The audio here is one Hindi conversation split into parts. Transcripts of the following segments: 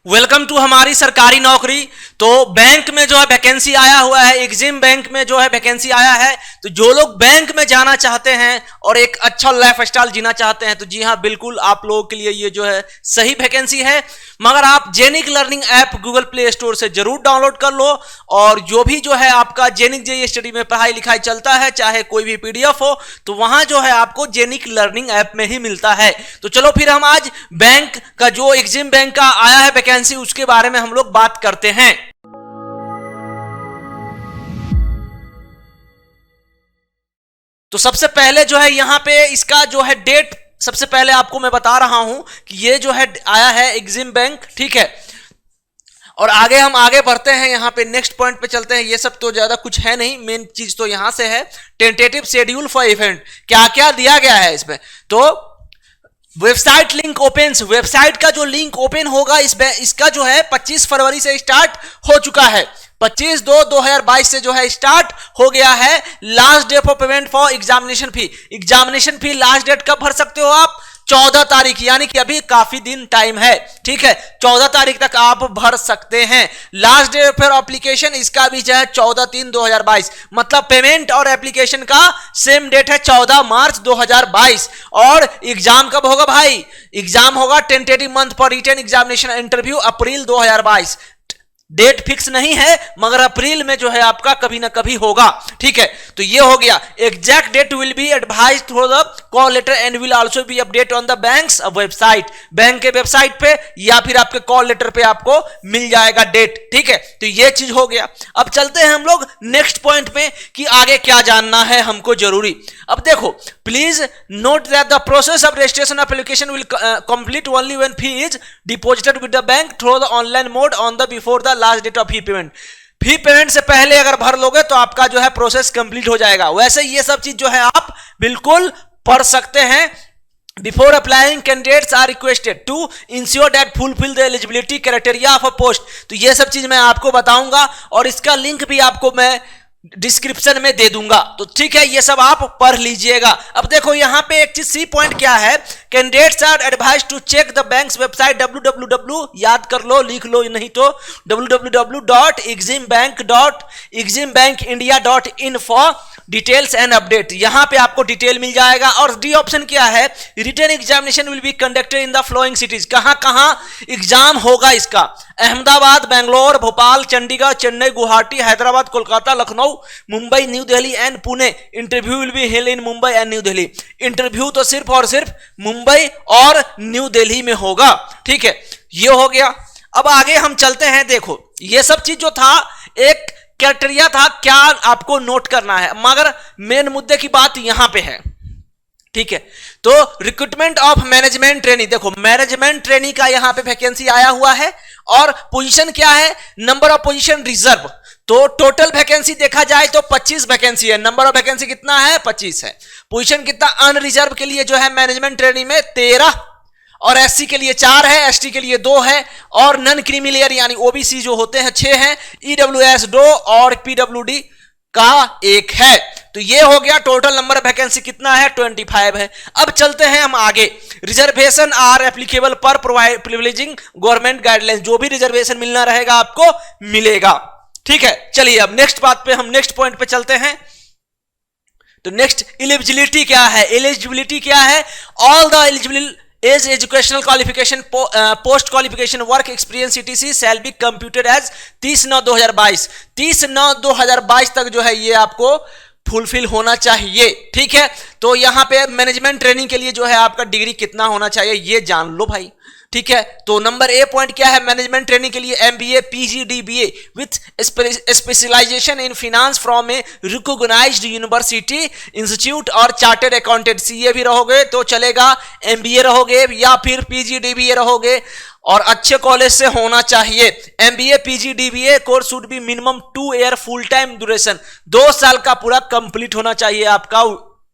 वेलकम टू हमारी सरकारी नौकरी। तो बैंक में जो है वैकेंसी आया हुआ है, एग्जिम बैंक में जो है वैकेंसी आया है। तो जो लोग बैंक में जाना चाहते हैं और एक अच्छा लाइफ स्टाइल जीना चाहते हैं तो जी हाँ, बिल्कुल आप लोगों के लिए ये जो है सही वैकेंसी है। मगर आप Genic learning app Google Play Store से जरूर डाउनलोड कर लो और जो भी जो है आपका जेनिक जे स्टडी में पढ़ाई लिखाई चलता है, चाहे कोई भी पीडीएफ हो, तो वहां जो है आपको जेनिक लर्निंग ऐप में ही मिलता है। तो चलो फिर हम आज बैंक का जो एग्जिम बैंक का आया है वैकेंसी, उसके बारे में हम लोग बात करते हैं। तो सबसे पहले जो है यहां पे इसका जो है डेट सबसे पहले आपको मैं बता रहा हूं कि ये जो है आया है एग्जिम बैंक, ठीक है। और हम आगे बढ़ते हैं, यहां पे नेक्स्ट पॉइंट पे चलते हैं। ये सब तो ज्यादा कुछ है नहीं, मेन चीज तो यहां से है टेंटेटिव शेड्यूल फॉर इवेंट, क्या क्या दिया गया है इसमें। तो वेबसाइट लिंक ओपन्स, वेबसाइट का जो लिंक ओपन होगा इसका जो है 25 फरवरी से स्टार्ट हो चुका है। 25/2/2022 से जो है स्टार्ट हो गया है। Last date for payment for examination fee, examination fee last date कब भर सकते हो आप? 14 तारीख, यानी कि अभी काफी दिन टाइम है, ठीक है। 14 तारीख तक आप भर सकते हैं। लास्ट डेट फॉर एप्लीकेशन इसका भी जो है 14/3/2022, मतलब पेमेंट और एप्लीकेशन का सेम डेट है 14 मार्च 2022। और एग्जाम कब होगा भाई? एग्जाम होगा tentative month for written examination interview April 2022। Date fix नहीं है मगर अप्रैल में जो है आपका कभी ना कभी होगा, ठीक है। तो ये हो गया। Exact date will be advise through the call letter and will also be update on the bank's website, bank के वेबसाइट पे या फिर आपके कॉल लेटर पे आपको मिल जाएगा डेट, ठीक है। तो ये चीज हो गया। अब चलते हैं हम लोग नेक्स्ट पॉइंट पे कि आगे क्या जानना है हमको जरूरी। अब देखो, please note that the process of registration of application will complete only when fee is deposited with the bank through the online mode on the before the last date of fee payment. Fee payment से पहले अगर भर लोगे तो आपका जो है प्रोसेस कंप्लीट हो जाएगा। वैसे ये सब चीज जो है आप बिल्कुल पढ़ सकते हैं। Before applying, candidates are requested to ensure that fulfill the eligibility criteria of a post। तो ये सब चीज मैं आपको बताऊंगा और इसका लिंक भी आपको मैं डिस्क्रिप्शन में दे दूंगा, तो ठीक है, ये सब आप पढ़ लीजिएगा। अब देखो यहां पे एक चीज सी पॉइंट क्या है, candidates are advised to check the bank's website www, याद कर लो, लिख लो नहीं तो www.eximbankindia.in for details and update. यहां पे आपको डिटेल मिल जाएगा। और डी ऑप्शन क्या है, written examination will be conducted in the following cities, कहां कहां एग्जाम होगा इसका? Ahmedabad, Bangalore, Bhopal, Chandigarh, Chennai, Guwahati, Hyderabad, Kolkata, Lucknow, Mumbai, New Delhi and Pune. Interview will be held in Mumbai and New Delhi. Interview तो सिर्फ और सिर्फ मुंबई और न्यू दिल्ली में होगा, ठीक है। ये हो गया। अब आगे हम चलते हैं। देखो ये सब चीज जो था एक क्राइटेरिया था, क्या आपको नोट करना है, मगर मेन मुद्दे की बात यहां पे है, ठीक है। तो रिक्रूटमेंट ऑफ मैनेजमेंट ट्रेनी, देखो मैनेजमेंट ट्रेनी का यहां पे वैकेंसी आया हुआ है और पोजीशन क्या है, नंबर ऑफ पोजीशन रिजर्व। तो टोटल वैकेंसी देखा जाए तो 25 वैकेंसी है, नंबर ऑफ वैकेंसी कितना है? 25 है। पोजीशन कितना? अनरिजर्व के लिए जो है मैनेजमेंट ट्रेनी में 13 और एससी के लिए 4 है, एसटी के लिए 2 है और नॉन क्रीमिलियर यानी ओबीसी जो होते हैं 6 हैं, ईडब्ल्यूएस 2 और पीडब्ल्यूडी का 1 है। तो ये हो गया। टोटल नंबर ऑफ वैकेंसी कितना है? 25 है। अब चलते हैं हम आगे। रिजर्वेशन आर एप्लीकेबल पर प्रिविलेजिंग गवर्नमेंट गाइडलाइंस, जो भी रिजर्वेशन मिलना रहेगा आपको मिलेगा, ठीक है। चलिए अब नेक्स्ट बात पे, हम नेक्स्ट पॉइंट पे चलते हैं। तो नेक्स्ट एलिजिबिलिटी क्या है? एलिजिबिलिटी क्या है? All the eligible age educational qualification post qualification work experience CTC shall be computed as 30/9/2022। 30/9/2022 तक जो है ये आपको फुलफिल होना चाहिए, ठीक है। तो यहां पे मैनेजमेंट ट्रेनिंग के लिए जो है आपका डिग्री कितना होना चाहिए ये जान लो भाई, ठीक है। तो नंबर ए पॉइंट क्या है, मैनेजमेंट ट्रेनिंग के लिए MBA, PGDBA with specialisation in finance from a recognised university institute और चार्टर्ड अकाउंटेंट। सीए भी रहोगे तो चलेगा, एमबीए रहोगे या फिर पीजीडीबीए रहोगे और अच्छे कॉलेज से होना चाहिए। MBA PGDBA course should be minimum 2 year full time duration, 2 साल का पूरा कंप्लीट होना चाहिए आपका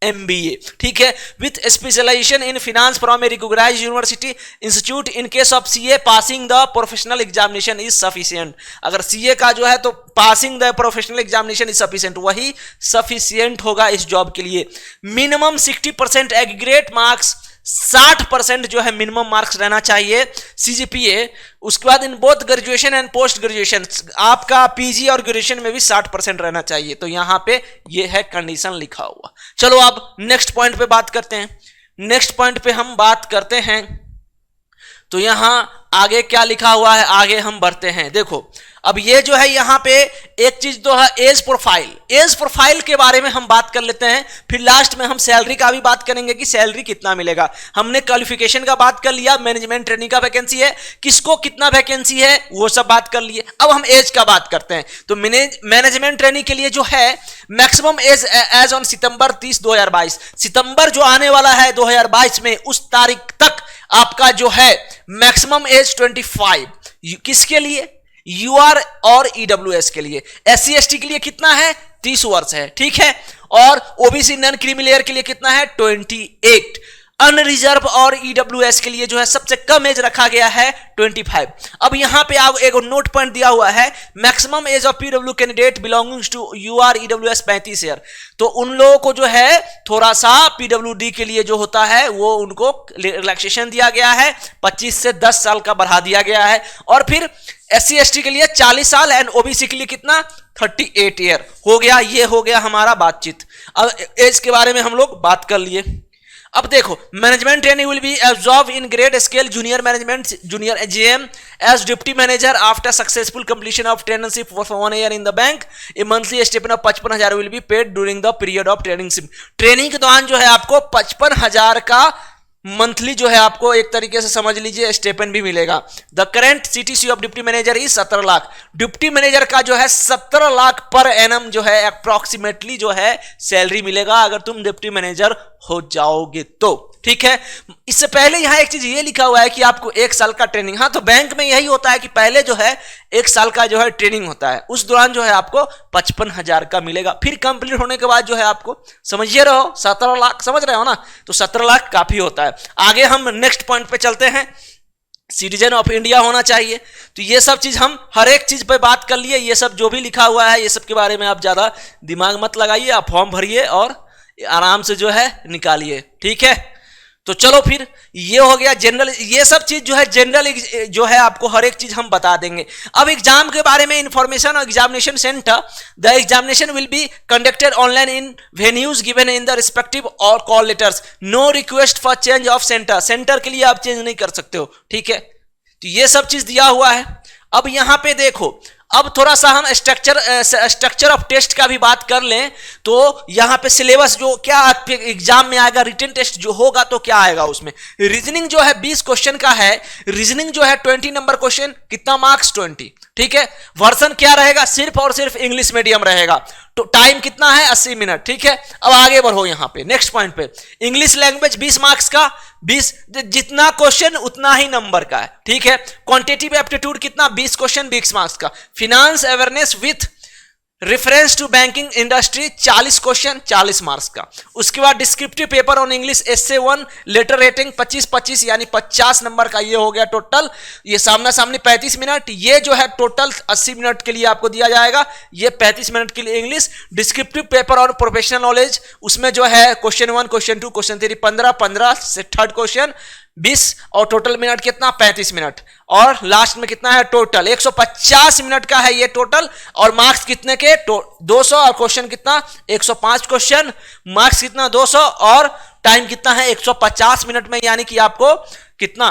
एमबीए, ठीक है। With specialisation in finance from a recognised university institute. In case of CA passing the professional examination is sufficient. अगर सीए का जो है तो passing the professional examination is sufficient, वही सफिशिएंट होगा इस जॉब के लिए। मिनिमम 60% एग्रीगेट मार्क्स 60% जो है मिनिमम मार्क्स रहना चाहिए सीजीपीए। उसके बाद in both graduation and post graduation, आपका पीजी और ग्रेजुएशन में भी 60% रहना चाहिए। तो यहां पे ये है कंडीशन लिखा हुआ। चलो अब नेक्स्ट पॉइंट पे बात करते हैं। नेक्स्ट पॉइंट पे हम बात करते हैं तो यहां आगे क्या लिखा हुआ है, आगे हम बढ़ते हैं। देखो अब ये जो है यहां पे एक चीज तो है एज प्रोफाइल। एज प्रोफाइल के बारे में हम बात कर लेते हैं, फिर लास्ट में हम सैलरी का भी बात करेंगे कि सैलरी कितना मिलेगा। हमने क्वालिफिकेशन का बात कर लिया, मैनेजमेंट ट्रेनिंग का वैकेंसी है, किसको कितना वैकेंसी है वो सब बात कर लिए। अब हम एज का बात करते हैं। तो मैनेजमेंट ट्रेनिंग के लिए जो है maximum age age on September 30 2022, सितंबर जो आने वाला है 2022 में, उस तारीख तक आपका जो है मैक्सिमम एज 25। किसके लिए? यूआर और ईडब्ल्यूएस के लिए। एससी एसटी के लिए कितना है? 30 वर्ष है, ठीक है। और ओबीसी नॉन क्रीमी लेयर के लिए कितना है? 28। अनरिजर्व और ईडब्ल्यूएस के लिए जो है सबसे कम एज रखा गया है 25। अब यहां पे आप एक नोट पॉइंट दिया हुआ है, maximum age of PW candidate belonging to UR EWS 35 year. तो उन लोगों को जो है थोड़ा सा पीडब्ल्यूडी के लिए जो होता है वो उनको रिलैक्सेशन दिया गया है, 25 से 10 साल का बढ़ा दिया गया है। और फिर एससी एसटी के लिए 40 साल एंड ओबीसी के लिए कितना? 38 ईयर हो गया। ये हो गया हमारा बातचीत। अब एज के बारे में हम लोग बात कर लिए। अब देखो management training will be absorb in grade scale junior management junior AGM as deputy manager after successful completion of traineeship for 1 year in the bank. A monthly stipend of 55,000 will be paid during the period of traineeship. Training के दौरान जो है आपको 55,000 का मंथली जो है आपको एक तरीके से समझ लीजिए स्टेपन भी मिलेगा। The current CTC of deputy manager is 17 lakh. Deputy manager का जो है 17 लाख पर एनम जो है अप्रोक्सीमेटली जो है सैलरी मिलेगा अगर तुम डिप्टी मैनेजर हो जाओगे तो, ठीक है। इससे पहले यहां एक चीज ये लिखा हुआ है कि आपको 1 साल का ट्रेनिंग। हाँ, तो बैंक में यही होता है कि पहले जो है 1 साल का जो है ट्रेनिंग होता है, उस दौरान जो है आपको 55,000 का मिलेगा। फिर कंप्लीट होने के बाद जो है आपको समझिए रहो 17 लाख, समझ रहे हो ना? तो 17 लाख काफी होता है। आगे हम नेक्स्ट पॉइंट पे चलते हैं। सिटीजन ऑफ इंडिया होना चाहिए। तो ये सब चीज हम हर एक चीज पे बात कर लिए। ये सब जो भी लिखा हुआ है ये सब के बारे में आप ज्यादा दिमाग मत लगाइए, आप फॉर्म भरिए और आराम से जो है निकालिए, ठीक है। तो चलो फिर ये हो गया जनरल। ये सब चीज जो है जनरल जो है आपको हर एक चीज हम बता देंगे। अब एग्जाम के बारे में इंफॉर्मेशन और examination centre. The examination will be conducted online in venues given in the respective और call letters. No request for change of centre. Centre के लिए आप चेंज नहीं कर सकते हो, ठीक है। तो ये सब चीज दिया हुआ है। अब यहां पे देखो, अब थोड़ा सा हम स्ट्रक्चर ऑफ टेस्ट का भी बात कर लें। तो यहां पे सिलेबस जो क्या आपके एग्जाम में आएगा, रिटन टेस्ट जो होगा तो क्या आएगा उसमें। रीजनिंग जो है 20 क्वेश्चन का है। रीजनिंग जो है 20 नंबर क्वेश्चन, कितना मार्क्स? 20, ठीक है। वर्जन क्या रहेगा? सिर्फ और सिर्फ इंग्लिश मीडियम रहेगा। तो टाइम कितना है? 80 मिनट, ठीक है। अब आगे बढ़ो यहां पे नेक्स्ट पॉइंट पे। इंग्लिश लैंग्वेज 20 मार्क्स का, 20 जितना क्वेश्चन उतना ही नंबर का है, ठीक है। क्वांटिटेटिव एप्टीट्यूड कितना? 20 क्वेश्चन 20 मार्क्स का। Finance awareness with reference to banking industry 40 question 40 marks का। उसके बाद descriptive paper on English essay 1 letter writing 25-25 यानी 50 नंबर का। ये हो गया टोटल। ये सामना सामनी 35 मिनट। ये जो है टोटल 80 मिनट के लिए आपको दिया जाएगा। ये 35 मिनट के लिए इंग्लिश। डिस्क्रिप्टिव पेपर और प्रोफेशनल नॉलेज, उसमें जो है क्वेश्चन 1 क्वेश्चन 2 क्वेश्चन 3 15 से थर्ड क्वेश्चन 20 और टोटल मिनट कितना? 35 मिनट। और लास्ट में कितना है? टोटल 150 मिनट का है ये टोटल। और मार्क्स कितने के? 200। और क्वेश्चन कितना? 105 क्वेश्चन। मार्क्स कितना? 200। और टाइम कितना है? 150 मिनट में, यानी कि आपको कितना?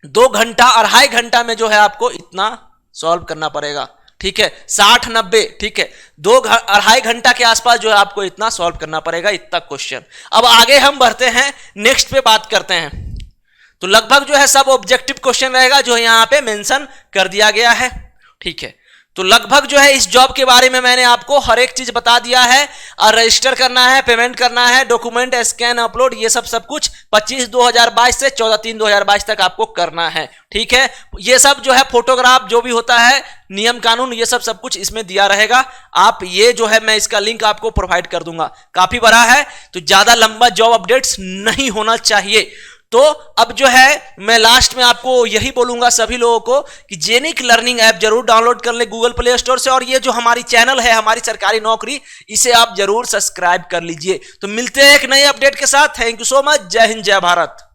2 घंटा 2.5 घंटा में जो है आपको इतना सॉल्व करना पड़ेगा, ठीक है। 60-90, ठीक है। 2-2.5 घंटा के आसपास जो है आपको इतना सॉल्व करना पड़ेगा, इतना क्वेश्चन। अब आगे हम बढ़ते हैं, नेक्स्ट पे बात करते हैं। तो लगभग जो है सब ऑब्जेक्टिव क्वेश्चन रहेगा जो यहां पे मेंशन कर दिया गया है, ठीक है। तो लगभग जो है इस जॉब के बारे में मैंने आपको हर एक चीज बता दिया है। और रजिस्टर करना है, पेमेंट करना है, डॉक्यूमेंट स्कैन अपलोड, ये सब कुछ 25/2022 से 14/3/2022 तक आपको करना है, ठीक है। ये सब जो है फोटोग्राफ जो भी होता है, नियम कानून, ये सब कुछ इसमें दिया रहेगा। आप ये जो है मैं इसका लिंक आपको प्रोवाइड कर दूंगा। काफी बड़ा है तो ज्यादा लंबा जॉब अपडेट्स नहीं होना चाहिए। तो अब जो है मैं लास्ट में आपको यही बोलूंगा सभी लोगों को कि जेनिक लर्निंग ऐप जरूर डाउनलोड कर ले गूगल प्ले स्टोर से। और ये जो हमारी चैनल है हमारी सरकारी नौकरी, इसे आप जरूर सब्सक्राइब कर लीजिए। तो मिलते हैं एक नए अपडेट के साथ। Thank you so much. जय हिंद, जय भारत।